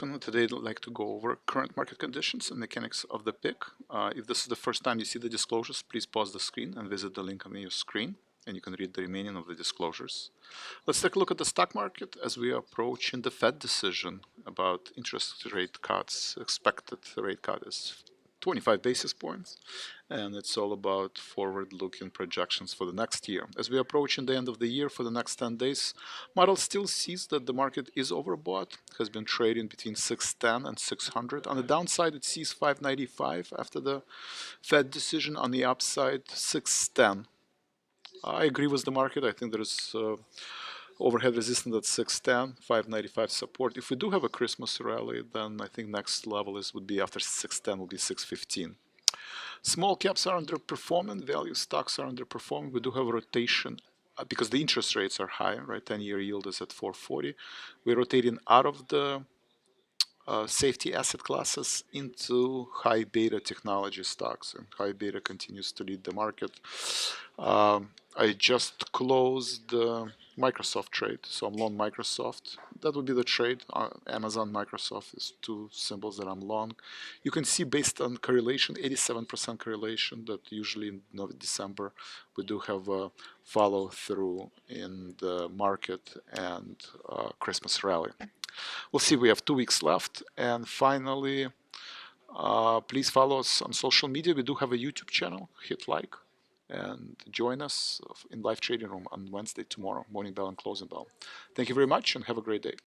Today I'd like to go over current market conditions and mechanics of the pick. If this is the first time you see the disclosures, please pause the screen and visit the link on your screen, and you can read the remaining of the disclosures. Let's take a look at the stock market as we are approaching the Fed decision about interest rate cuts. Expected rate cut is 25 basis points, and it's all about forward-looking projections for the next year. As we approach the end of the year for the next 10 days, model still sees that the market is overbought, has been trading between 610 and 600. On the downside, it sees 595 after the Fed decision. On the upside, 610. I agree with the market. I think there is overhead resistance at 610, 595 support. If we do have a Christmas rally, then I think next level would be after 610 will be 615. Small caps are underperforming, value stocks are underperforming. We do have a rotation because the interest rates are high, right? 10-year yield is at 440. We're rotating out of the safety asset classes into high beta technology stocks, and high beta continues to lead the market. I just closed the Microsoft trade, so I'm long Microsoft. That would be the trade. Amazon, Microsoft is two symbols that I'm long. You can see based on correlation, 87% correlation, that usually in December we do have a follow through in the market and Christmas rally. We'll see, we have 2 weeks left. And finally, please follow us on social media. We do have a YouTube channel. Hit like and join us in live trading room on Wednesday tomorrow, morning bell and closing bell. Thank you very much and have a great day.